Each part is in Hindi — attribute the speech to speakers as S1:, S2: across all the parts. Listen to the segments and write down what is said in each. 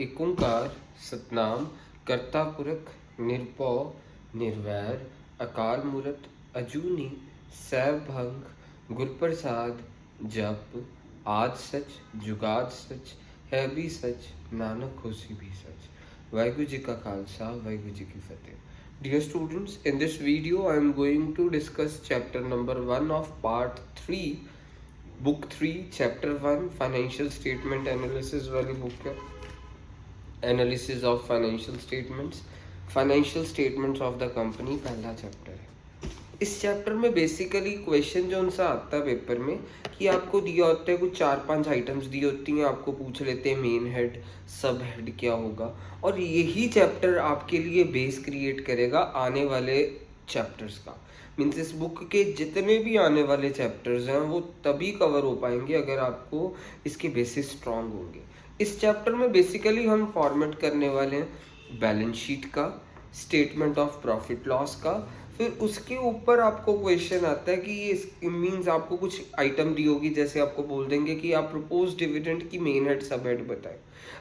S1: एक ओंकार सतनाम कर्ता पुरख निरभौ निर्वैर अकाल मूरत अजूनी सैभंग गुरप्रसाद जप आद सच जुगाद सच है भी सच नानक होसी भी सच। वाहिगुरु जी का खालसा वाहिगुरु जी की फतेह। Dear students, in this video I am going to discuss chapter number 1 of part 3 book 3 chapter 1 financial statement analysis वाली बुक है। Analysis of financial statements of the company पहला चैप्टर है। इस चैप्टर में बेसिकली क्वेश्चन जो उनसा आता है पेपर में कि आपको दिया होता है कुछ 4-5 आइटम्स दी होती हैं, आपको पूछ लेते हैं मेन हेड सब हेड क्या होगा, और यही चैप्टर आपके लिए बेस क्रिएट करेगा आने वाले चैप्टर्स का। मीन्स इस बुक के जितने भी आने वाले चैप्टर्स हैं वो तभी कवर हो पाएंगे अगर आपको इसके बेसिस स्ट्रांग होंगे। इस चैप्टर में बेसिकली हम फॉर्मेट करने वाले हैं बैलेंस शीट का, स्टेटमेंट ऑफ प्रॉफिट लॉस का, फिर उसके ऊपर आपको क्वेश्चन आता है कि ये मीन्स आपको कुछ आइटम दी होगी, जैसे आपको बोल देंगे कि आप प्रपोज डिविडेंड की मेन हेड सब हेड बताएं।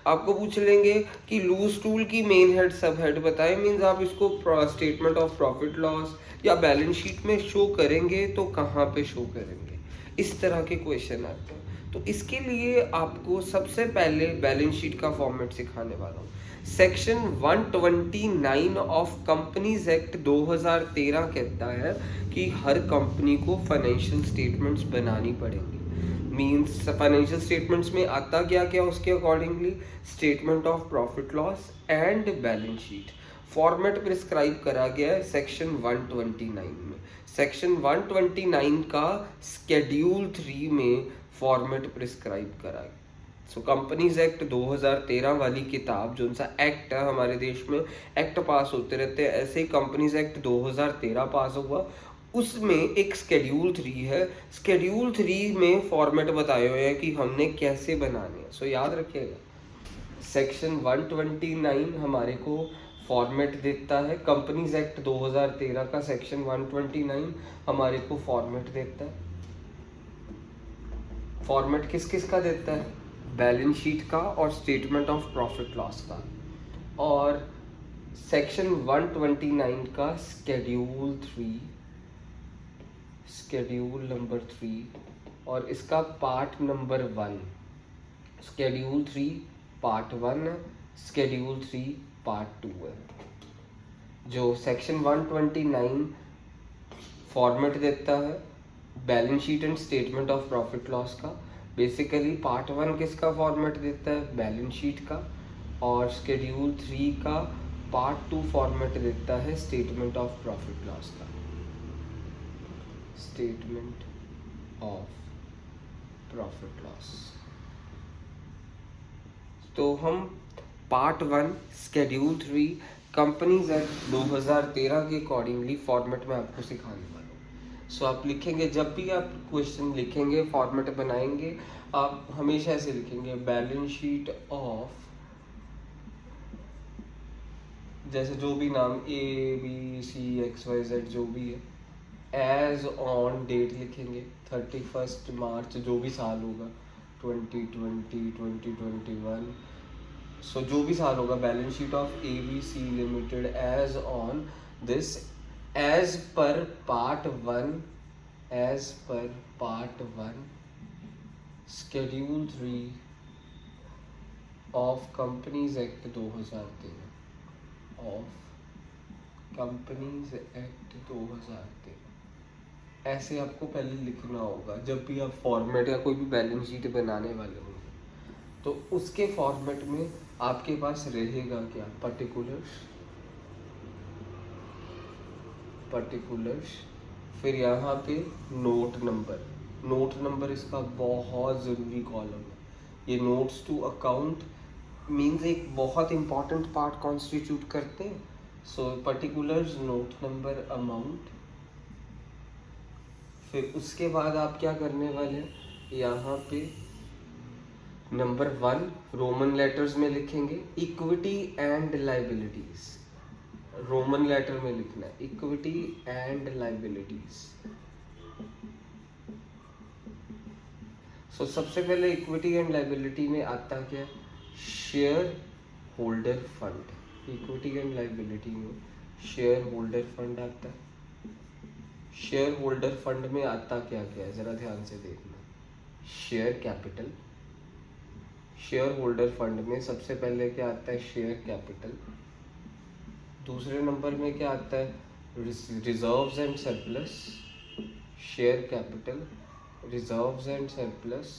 S1: आपको पूछ लेंगे कि लूज टूल की मेन हेड सब हेड बताएं, मीन्स आप इसको स्टेटमेंट ऑफ प्रॉफिट लॉस या बैलेंस शीट में शो करेंगे तो कहाँ पे शो करेंगे, इस तरह के क्वेश्चन आते हैं। तो इसके लिए आपको सबसे पहले बैलेंस शीट का फॉर्मेट सिखाने वाला हूँ। सेक्शन 129 ऑफ कंपनीज एक्ट 2013 कहता है कि हर कंपनी को फाइनेंशियल स्टेटमेंट्स बनानी पड़ेंगी। मीन्स फाइनेंशियल स्टेटमेंट्स में आता क्या क्या उसके accordingly statement of profit loss and balance sheet format prescribe करा गया है सेक्शन 129 में। सेक्शन 129 का स्केड्यूल 3 में फॉर्मेट प्रिस्क्राइब करा गया। सो कंपनीज एक्ट 2013 वाली किताब जो सा एक्ट है, हमारे देश में एक्ट पास होते रहते हैं, ऐसे ही कंपनीज एक्ट 2013 पास हुआ, उसमें एक स्केड्यूल 3 है। स्केड्यूल 3 में फॉर्मेट बताए हुए हैं कि हमने कैसे बनाने हैं। सो याद रखिएगा सेक्शन 129 हमारे को फॉर्मेट देता है, कंपनीज एक्ट 2013 का सेक्शन 129 हमारे को फॉर्मेट देता है। फॉर्मेट किस किस का देता है? बैलेंस शीट का और स्टेटमेंट ऑफ प्रॉफिट लॉस का, और सेक्शन 129 का स्केड्यूल नंबर 3 और इसका पार्ट नंबर 1। स्केड्यूल 3 पार्ट 1 है, स्केड्यूल 3 पार्ट 2 है। जो सेक्शन 129 फॉर्मेट देता है balance sheet and statement of profit loss का, बेसिकली पार्ट 1 किसका फॉर्मेट देता है? बैलेंस शीट का, और शेड्यूल 3 का पार्ट 2 फॉर्मेट देता है स्टेटमेंट ऑफ प्रॉफिट लॉस का। Statement of profit loss. तो हम पार्ट 1 शेड्यूल 3 कंपनीज एक्ट 2013 के अकॉर्डिंगली फॉर्मेट में आपको सिखाने वाला हूँ। सो आप लिखेंगे, जब भी आप क्वेश्चन लिखेंगे फॉर्मेट बनाएंगे, आप हमेशा ऐसे लिखेंगे बैलेंस शीट ऑफ, जैसे जो भी नाम ABCXYZ जो भी है, एज ऑन डेट लिखेंगे 31 मार्च, जो भी साल होगा 2020 2021, सो जो भी साल होगा, balance sheet of ABC limited as on this as per part 1 schedule 3 of companies act 2013 ऐसे आपको पहले लिखना होगा जब भी आप फॉर्मेट या कोई भी बैलेंस शीट बनाने वाले होंगे। तो उसके फॉर्मेट में आपके पास रहेगा क्या? पर्टिकुलर्स, फिर यहाँ पे नोट नंबर इसका बहुत ज़रूरी कॉलम है। ये नोट्स टू अकाउंट मीन्स एक बहुत इंपॉर्टेंट पार्ट कॉन्स्टिट्यूट करते हैं। सो पर्टिकुलर्स, नोट नंबर, अमाउंट। फिर उसके बाद आप क्या करने वाले हैं, यहाँ पे नंबर 1 रोमन लेटर्स में लिखेंगे equity and liabilities. Roman letter में लिखना है इक्विटी एंड लाइबिलिटीज। सो सबसे पहले इक्विटी एंड लाइबिलिटी में आता क्या? Share holder fund, equity and liability में शेयर होल्डर फंड आता है। शेयर होल्डर फंड में आता क्या क्या है ज़रा ध्यान से देखना। Share capital, share holder fund में सबसे पहले क्या आता है, शेयर कैपिटल। दूसरे नंबर में क्या आता है, reserves and surplus. Share capital, reserves and surplus.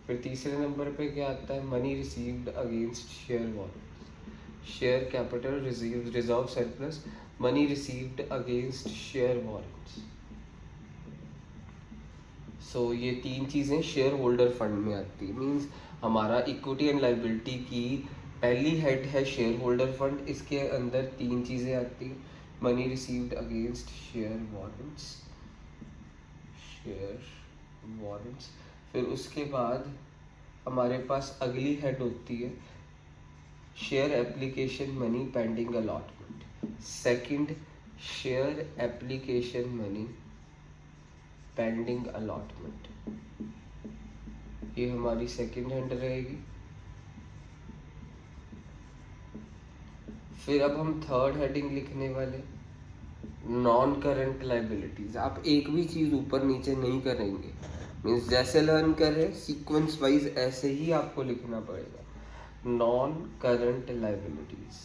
S1: फिर तीसरे नंबर पे क्या आता है, money received against share warrants. Share capital, reserve surplus, money received against share warrants. So ये तीन चीज़ें शेयर होल्डर फंड में आती है। मींस हमारा इक्विटी एंड लाइबिलिटी की पहली हेड है शेयर होल्डर फंड। इसके अंदर तीन चीज़ें आती हैं, money received against share warrants, share warrants. फिर उसके बाद हमारे पास अगली हेड होती है share application money pending allotment. Second, share application money pending allotment, ये हमारी सेकंड हेड रहेगी। फिर अब हम थर्ड हेडिंग लिखने वाले, नॉन करंट लाइबिलिटीज। आप एक भी चीज़ ऊपर नीचे नहीं करेंगे, मीन्स जैसे लर्न कर रहे सीक्वेंस वाइज ऐसे ही आपको लिखना पड़ेगा। Non current liabilities,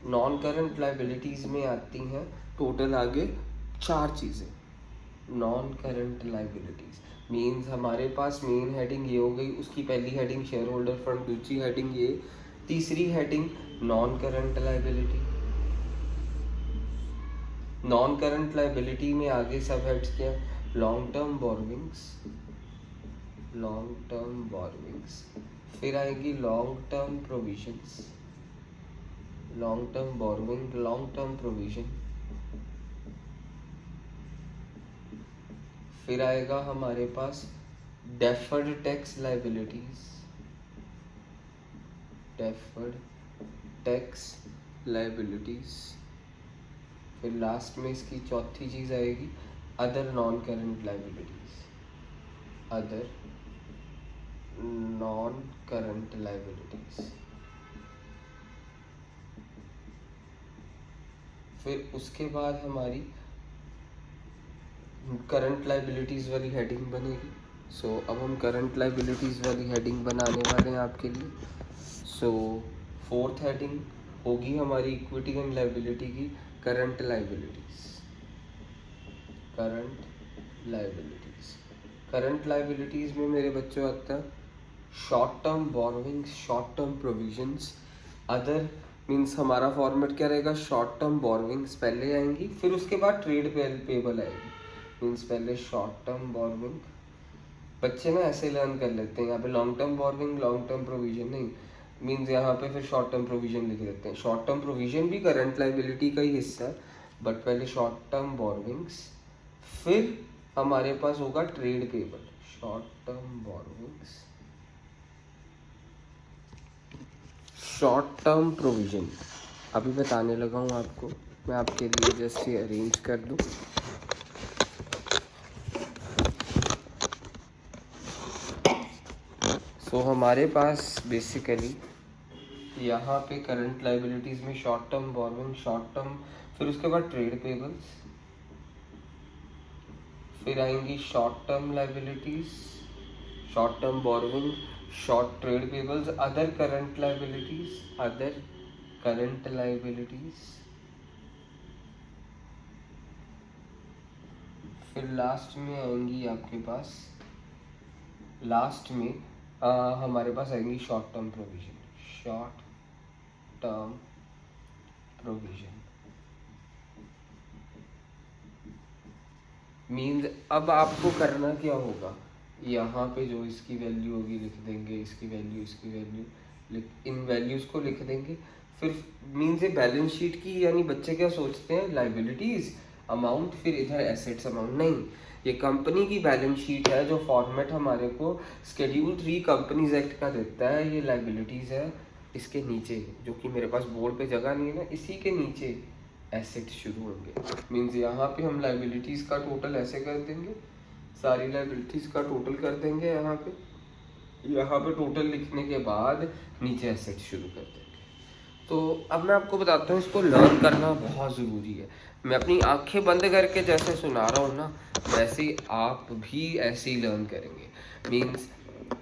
S1: non current liabilities में आती हैं टोटल आगे 4 चीज़ें। नॉन करंट लाइबिलिटीज मीन्स हमारे पास मेन हेडिंग ये हो गई, उसकी पहली हेडिंग शेयर होल्डर फंड, दूसरी हेडिंग ये, तीसरी heading non current liability. Non current liability में आगे सब हेड्स क्या, long term borrowings, long term borrowings. फिर आएगी long term provisions, long term borrowing, long term provision. फिर आएगा हमारे पास deferred tax liabilities, deferred tax liabilities. फिर लास्ट में इसकी चौथी चीज़ आएगी other non current liabilities, other non current liabilities. फिर उसके बाद हमारी करंट लाइबिलिटीज़ वाली हेडिंग बनेगी। सो अब हम करंट लाइबिलिटीज़ वाली हेडिंग बनाने वाले हैं आपके लिए। सो फोर्थ हेडिंग होगी हमारी इक्विटी एंड लाइबिलिटी की current liabilities, current liabilities. Current liabilities में मेरे बच्चों आता है short term borrowings, short term provisions. Other means हमारा फॉर्मेट क्या रहेगा, शॉर्ट टर्म बोरोविंग्स पहले आएंगी, फिर उसके बाद ट्रेड पेबल आएगी। मीन्स पहले शॉर्ट टर्म बोरोविंग, बच्चे ना ऐसे लर्न कर लेते हैं, यहाँ पे long term borrowing, long term provision नहीं, मीन्स यहाँ पे फिर शॉर्ट टर्म प्रोविजन लिख देते हैं। शॉर्ट टर्म प्रोविजन भी करंट लाइबिलिटी का ही हिस्सा है, बट पहले शॉर्ट टर्म बोरोविंग्स, फिर हमारे पास होगा trade payable, short term borrowings, short term provision. अभी बताने लगा हूँ आपको, मैं आपके लिए जस्ट ये अरेंज कर दूँ। सो हमारे पास बेसिकली यहाँ पे करंट लाइबिलिटीज़ में short term borrowing, short term, फिर उसके बाद ट्रेड पेबल्स, फिर आएंगी short term liabilities, short term borrowing, short trade payables, other current liabilities, other current liabilities. फिर लास्ट में आएंगी आपके पास, लास्ट में हमारे पास आएंगी short term provision, short term provision. Means अब आपको करना क्या होगा, यहाँ पे जो इसकी वैल्यू होगी लिख देंगे, इसकी वैल्यू, इसकी वैल्यू, इन वैल्यूज़ को लिख देंगे। फिर मीन्स ये बैलेंस शीट की, यानी बच्चे क्या सोचते हैं लाइबिलिटीज़ अमाउंट, फिर इधर एसेट्स अमाउंट, नहीं, ये कंपनी की बैलेंस शीट है। जो फॉर्मेट हमारे को शेड्यूल 3 कंपनीज एक्ट का देता है, ये लाइबिलिटीज़ है इसके नीचे, जो कि मेरे पास बोर्ड पे जगह नहीं है ना, इसी के नीचे एसेट शुरू होंगे। मीन्स यहाँ पे हम लाइबिलिटीज़ का टोटल ऐसे कर देंगे, सारी लाइबिलिटीज़ का टोटल कर देंगे यहाँ पे, यहाँ पे टोटल लिखने के बाद नीचे एसेट शुरू कर देंगे। तो अब मैं आपको बताता हूँ, इसको लर्न करना बहुत ज़रूरी है। मैं अपनी आंखें बंद करके जैसे सुना रहा हूँ ना, वैसे ही आप भी ऐसे ही लर्न करेंगे। Means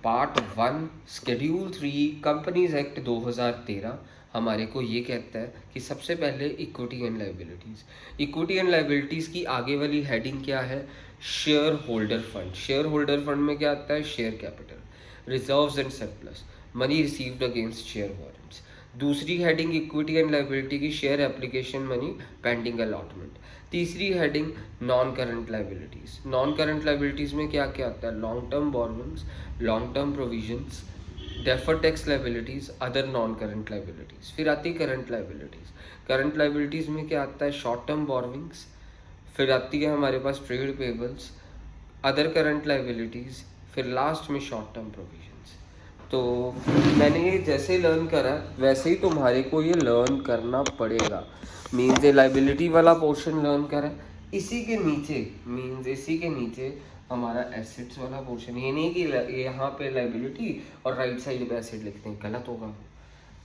S1: part 1 schedule 3 companies act 2013 हमारे को ये कहता है कि सबसे पहले equity and liabilities. Equity and liabilities की आगे वाली हेडिंग क्या है? Share holder fund. Share holder fund में क्या आता है? Share capital, reserves and surplus, money received against share warrants. दूसरी हेडिंग इक्विटी एंड लाइबिलिटी की share application money pending allotment. तीसरी heading non current liabilities. Non current liabilities में क्या क्या आता है? Long term borrowings, long term provisions, deferred tax liabilities, other non current liabilities. फिर आती है करंट लाइबिलिटीज। करंट लाइबिलिटीज में क्या आता है? Short term borrowings. फिर आती है हमारे पास trade payables, other current liabilities, फिर लास्ट में शॉर्ट टर्म प्रोविजंस। तो मैंने ये जैसे लर्न करा वैसे ही तुम्हारे को ये लर्न करना पड़ेगा। मीन्स ये लाइबिलिटी वाला पोर्शन लर्न करा, इसी के नीचे इसी के नीचे हमारा एसेट्स वाला पोर्शन। ये नहीं कि यहाँ पे लाइबिलिटी और राइट साइड पे एसेट लिखते हैं, गलत होगा,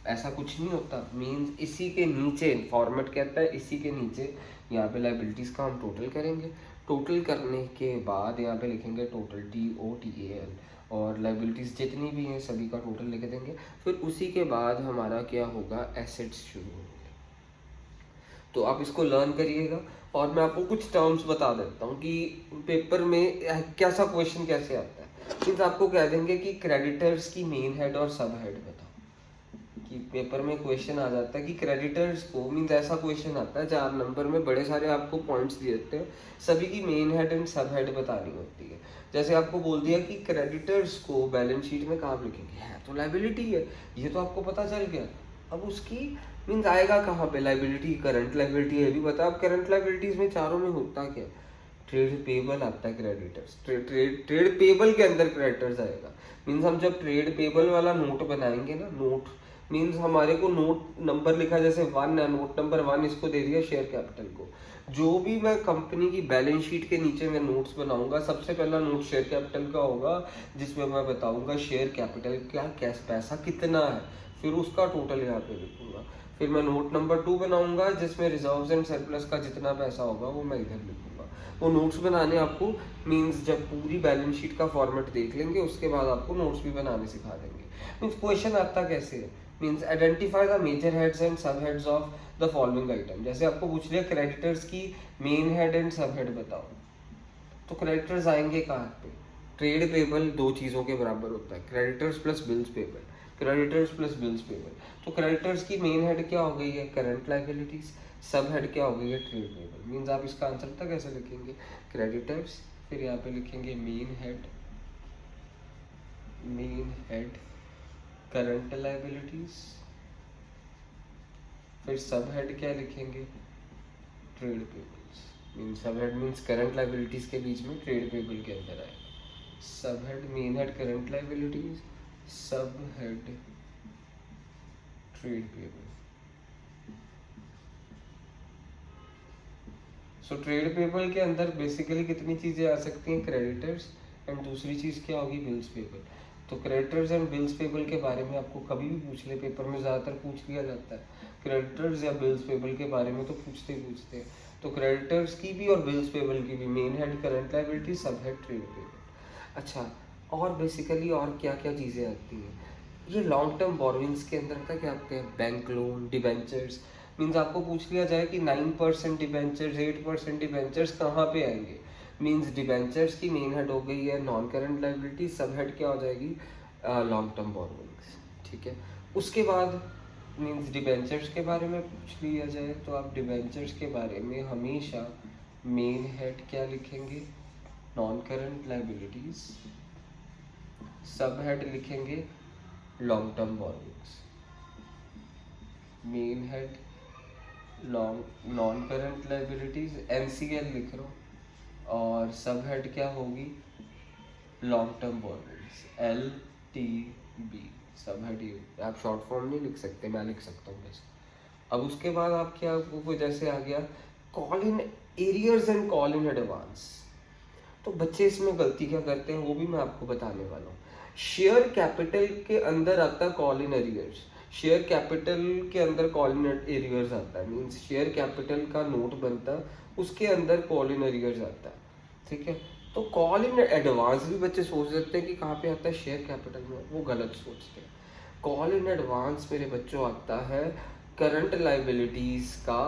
S1: ऐसा कुछ नहीं होता। मीन्स इसी के नीचे फॉर्मेट कहता है, इसी के नीचे यहाँ पे लाइबिलिटीज़ का हम टोटल करेंगे। टोटल करने के बाद यहाँ पे लिखेंगे टोटल TOTAL, और लाइबिलिटीज़ जितनी भी हैं सभी का टोटल लिख देंगे। फिर उसी के बाद हमारा क्या होगा? एसेट्स शुरू होंगे। तो आप इसको लर्न करिएगा। और मैं आपको कुछ टर्म्स बता देता हूँ कि पेपर में कैसा क्वेश्चन कैसे आता है। मीन्स आपको कह देंगे कि क्रेडिटर्स की मेन हेड और सब हेड बताओ। कि पेपर में क्वेश्चन आ जाता है कि क्रेडिटर्स को, मीन्स ऐसा क्वेश्चन आता है 4 नंबर में, बड़े सारे आपको पॉइंट्स दिए देते हैं, सभी की main head and sub head बतानी होती है। जैसे आपको बोल दिया कि क्रेडिटर्स को बैलेंस शीट में कहाँ लिखेंगे, है तो लाइबिलिटी है, ये तो आपको पता चल गया। अब उसकी मीन्स आएगा कहाँ पे? लाइबिलिटी, करंट लाइबिलिटी है भी पता। अब करंट लाइबिलिटीज में चारों में होता क्या? ट्रेड पेबल आता है, क्रेडिटर्स। ट्रेड पेबल के अंदर क्रेडिटर्स आएगा। मीन्स हम जब ट्रेड पेबल वाला नोट बनाएंगे ना, नोट मीन्स हमारे को नोट नंबर लिखा जैसे 1 है, नोट नंबर 1 इसको दे दिया शेयर कैपिटल को। जो भी मैं कंपनी की बैलेंस शीट के नीचे मैं नोट्स बनाऊंगा, सबसे पहला नोट शेयर कैपिटल का होगा, जिसमें मैं बताऊंगा शेयर कैपिटल क्या कैश पैसा कितना है, फिर उसका टोटल यहाँ पे लिखूंगा। फिर मैं नोट नंबर 2 बनाऊंगा, जिसमें रिजर्व्स एंड सरप्लस का जितना पैसा होगा वो मैं इधर लिखूंगा। वो नोट्स बनाने आपको मीन्स जब पूरी बैलेंस शीट का फॉर्मेट देख लेंगे उसके बाद आपको नोट्स भी बनाने सिखा देंगे। मीन्स क्वेश्चन आता कैसे है? Means identify the major heads and sub heads of the following item. जैसे आपको पूछ लिया क्रेडिटर्स की main head and sub head बताओ, तो क्रेडिटर्स आएंगे कहाँ पे? ट्रेड पेबल 2 चीज़ों के बराबर होता है, creditors plus bills payable, creditors plus bills payable. तो क्रेडिटर्स की मेन हेड क्या हो गई है? Current liabilities. सब हेड क्या हो गई है? Trade payable. मीन्स आप इसका आंसर तक कैसे लिखेंगे? क्रेडिटर्स, फिर यहाँ पे लिखेंगे मेन हेड करंट लाइबिलिटीज, फिर सब हेड क्या लिखेंगे? Trade payables. Means sub head means current liabilities के बीच में ट्रेड पेबल के अंदर आएगा। Sub head main head current liabilities, sub head trade payable. So trade payable के अंदर बेसिकली कितनी चीज़ें आ सकती हैं? क्रेडिटर्स एंड दूसरी चीज़ क्या होगी? Bills payable. तो क्रेडिटर्स एंड बिल्स पेबल के बारे में आपको कभी भी पूछ ले, पेपर में ज़्यादातर पूछ लिया जाता है। क्रेडिटर्स या बिल्स पेबल के बारे में तो पूछते हैं। तो क्रेडिटर्स की भी और बिल्स पेबल की भी मेन हेड करंट लायबिलिटी, सब हेड ट्रेड पेबल। अच्छा, और बेसिकली और क्या क्या चीज़ें आती हैं? ये लॉन्ग टर्म बोरोइंग्स के अंदर का क्या आते हैं? Bank loan, debentures. मीन्स आपको पूछ लिया जाए कि 9% डिबेंचर्स, 8% डिबेंचर्स कहाँ पे आएंगे? मीन्स डिबेंचर्स की मेन हेड हो गई है नॉन करंट लायबिलिटी, सब हेड क्या हो जाएगी? Long term borrowings. ठीक है, उसके बाद मीन्स डिबेंचर्स के बारे में पूछ लिया जाए तो आप डिबेंचर्स के बारे में हमेशा मेन हेड क्या लिखेंगे? नॉन करंट लायबिलिटीज, सब हेड लिखेंगे long term borrowings. Main head non current liabilities NCL लिख रहा हूँ, और सब हेड क्या होगी? Long term borrowings, LTB। सब हेड ये, आप शॉर्ट फॉर्म नहीं लिख सकते, मैं लिख सकता हूँ बस। अब उसके बाद आप क्या, आपको जैसे आ गया call in arrears and call in advance. तो बच्चे इसमें गलती क्या करते हैं वो भी मैं आपको बताने वाला हूँ। शेयर कैपिटल के अंदर आता है call in arrears, share capital के अंदर कॉल इन एरियर्स आता है, मीन्स शेयर कैपिटल का नोट बनता है उसके अंदर कॉल इन एरियर्स आता है, ठीक है। तो कॉल इन एडवांस भी बच्चे सोच सकते हैं कि कहाँ पे आता है, शेयर कैपिटल में, वो गलत सोचते हैं। कॉल इन एडवांस मेरे बच्चों आता है करंट लाइबिलिटीज का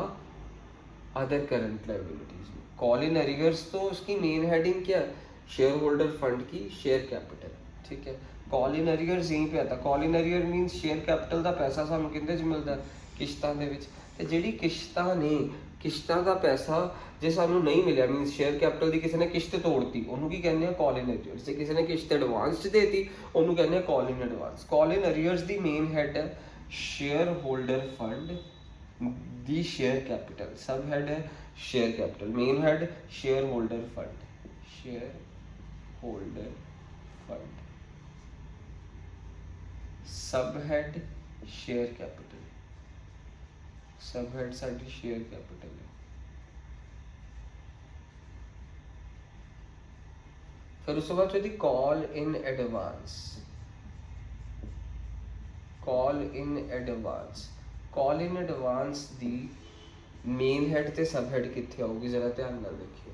S1: अदर करंट लाइबिलिटीज में। कॉल इन एरियर्स तो उसकी मेन हेडिंग क्या है, शेयर होल्डर फंड की शेयर कैपिटल, ठीक है। कॉल इन एरियर्स यहीं पे आता। Call in arrear minus share capital ਦਾ ਪੈਸਾ ਸਾਨੂੰ ਕਿੰਦੇ ਚ ਮਿਲਦਾ, ਕਿਸ਼ਤਾਂ ਦੇ ਵਿੱਚ। ਤੇ ਜਿਹੜੀ ਕਿਸ਼ਤਾਂ ਨੇ, ਕਿਸ਼ਤਾਂ ਦਾ ਪੈਸਾ ਜੇ ਸਾਨੂੰ ਨਹੀਂ ਮਿਲਿਆ, ਮੀਨਸ ਸ਼ੇਅਰ ਕੈਪੀਟਲ ਦੀ ਕਿਸੇ ਨੇ ਕਿਸ਼ਤ ਤੋੜਤੀ, ਉਹਨੂੰ ਕੀ ਕਹਿੰਦੇ ਆ, ਕਾਲ ਇਨ ਅਰੀਅਰਸ। ਜੇ ਕਿਸੇ ਨੇ ਕਿਸ਼ਤ ਐਡਵਾਂਸ ਚ ਦੇਤੀ, ਉਹਨੂੰ ਕਹਿੰਦੇ ਆ ਕਾਲ in advance. Call in ਅਰੀਅਰਸ the main head ਹੈ ਸ਼ੇਅਰ ਹੋਲਡਰ ਫੰਡ ਦੀ ਸ਼ੇਅਰ ਕੈਪੀਟਲ, ਸਬ ਹੈਡ ਹੈ share capital, main head share holder fund, share holder fund, सब हेड शेयर कैपिटल, सब हेड साडी शेयर कैपिटल है। फिर उसके बाद होती call in advance, call in advance, call in advance the main head ते सब हेड कित्थे आऊगी, जरा ध्यान नाल देखिए।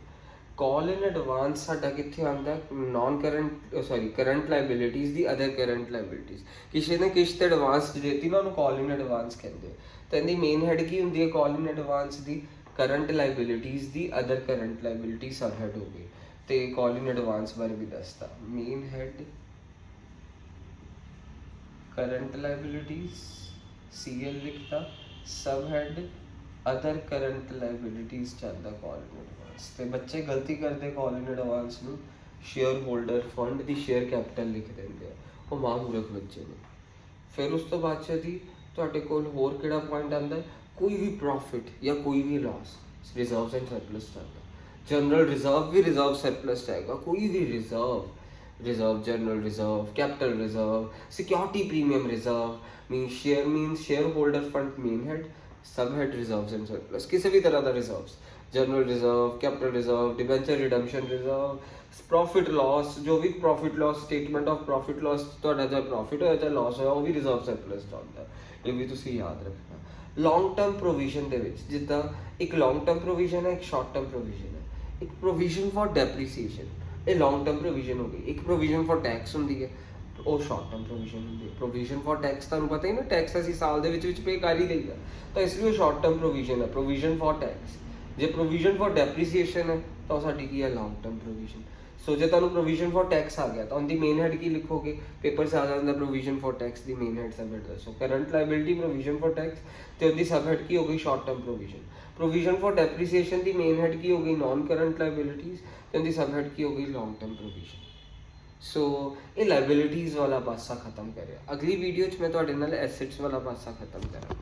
S1: कॉल इन एडवांस साडा कित्थे आंदा, non current sorry current liabilities दी अदर करंट लाइबिलिटीज। किसी ने किश्त एडवांस देती ना, उन्होंने कॉल इन एडवांस कहते। तो इहदी मेन हेड की हुंदी है कॉल इन एडवांस दी, करंट लाइबिलिटीज दी other current liability sub head हो गई। तो कॉल इन एडवांस बारे भी दसता, main head current liabilities CL लिखता, sub head other current liabilities चलता कॉल इन एडवांस। तो बच्चे गलती करते कॉल इन एडवांस में शेयर होल्डर फंड की शेयर कैपिटल लिख देंगे, वो मां मूर्ख बच्चे ने। फिर उस तो बाद दी तुहाडे कोल होर किहड़ा पॉइंट आंदा है, कोई भी प्रॉफिट या कोई भी लॉस रिजर्व्स एंड सरप्लस चलता। जनरल रिजर्व भी रिजर्व सरप्लस जाएगा, कोई भी reserve, reserve general reserve, capital reserve, security premium reserve, mean share holder fund main head, सब हेड रिजर्व्स एंड सरप्लस, किसी भी तरह का reserves, general reserve, capital reserve, debenture redemption reserve, profit loss, जो भी profit loss statement of profit loss ਤੁਹਾਡਾ ਚਾਹੇ प्रॉफिट ਹੋਇਆ ਚਾਹੇ लॉस ਹੋਇਆ, ਉਹ ਵੀ ਰਿਜ਼ਰਵ ਸਰਪਲਸ ਚ ਆਉਂਦਾ। ਇਹ ਵੀ ਤੁਸੀਂ ਯਾਦ ਰੱਖਣਾ। ਲੌਂਗ ਟਰਮ ਪ੍ਰੋਵੀਜ਼ਨ ਦੇ ਵਿੱਚ ਜਿੱਦਾਂ ਇੱਕ ਲੌਂਗ ਟਰਮ ਪ੍ਰੋਵੀਜ਼ਨ ਹੈ, ਇੱਕ ਸ਼ਾਰਟ ਟਰਮ ਪ੍ਰੋਵੀਜ਼ਨ ਹੈ। ਇੱਕ ਪ੍ਰੋਵੀਜ਼ਨ ਫॉर ਡੈਪਰੀਸੀਏਸ਼ਨ, ਇਹ ਲੌਂਗ ਟਰਮ ਪ੍ਰੋਵੀਜ਼ਨ ਹੋ ਗਈ। ਇੱਕ ਪ੍ਰੋਵੀਜ਼ਨ ਫॉर ਟੈਕਸ ਹੁੰਦੀ ਹੈ, ਉਹ ਸ਼ਾਰਟ ਟਰਮ ਪ੍ਰੋਵੀਜ਼ਨ ਹੁੰਦੀ ਹੈ। ਪ੍ਰੋਵੀਜ਼ਨ ਫॉर ਟੈਕਸ ਤੁਹਾਨੂੰ ਪਤਾ ਹੀ ਨਾ, ਟੈਕਸ ਅਸੀਂ ਸਾਲ ਦੇ ਵਿੱਚ ਪੇ ਕਰ ਹੀ ਦਈਦਾ, ਤਾਂ ਇਸ ਲਈ ਉਹ ਸ਼ਾਰਟ ਟਰਮ ਪ੍ਰੋਵੀਜ਼ਨ ਹੈ, ਪ੍ਰੋਵੀਜ਼ਨ ਫॉर ਟੈਕਸ। ਜੇ ਪ੍ਰੋਵੀਜ਼ਨ ਫॉर ਡੈਪਰੀਸੀਏਸ਼ਨ ਹੈ ਤਾਂ ਸਾਡੀ ਕੀ ਹੈ, ਲੌਂਗ ਟਰਮ ਪ੍ਰੋਵੀਜ਼ਨ। ਸੋ ਜੇ ਤੁਹਾਨੂੰ ਪ੍ਰੋਵੀਜ਼ਨ ਫॉर ਟੈਕਸ ਆ ਗਿਆ ਤਾਂ ਉਹਦੀ ਮੇਨ ਹੈਡ ਕੀ ਲਿਖੋਗੇ, ਪੇਪਰ 'ਚ ਆ ਜਾਂਦਾ ਪ੍ਰੋਵੀਜ਼ਨ ਫॉर ਟੈਕਸ ਦੀ ਮੇਨ ਹੈਡ ਸਬ ਹੈਡ ਦੱਸੋ। Current liability provision for tax ਤੇ ਉਹਦੀ ਸਬ ਹੈਡ ਕੀ ਹੋ ਗਈ, short term provision. Provision for depreciation ਦੀ ਮੇਨ ਹੈਡ ਕੀ ਹੋ ਗਈ, ਨॉन ਕਰੰਟ ਲਾਇਬਿਲਿटीज ਤੇ ਉਹਦੀ ਸਬ ਹੈਡ ਕੀ ਹੋ ਗਈ, ਲੌਂਗ ਟਰਮ ਪ੍ਰੋਵੀਜ਼ਨ। सो ये लाइबिलिटीज़ वाला पासा खत्म कर। अगली वीडियो में तुहाडे नाल एसेट्स वाला पासा खत्म करा।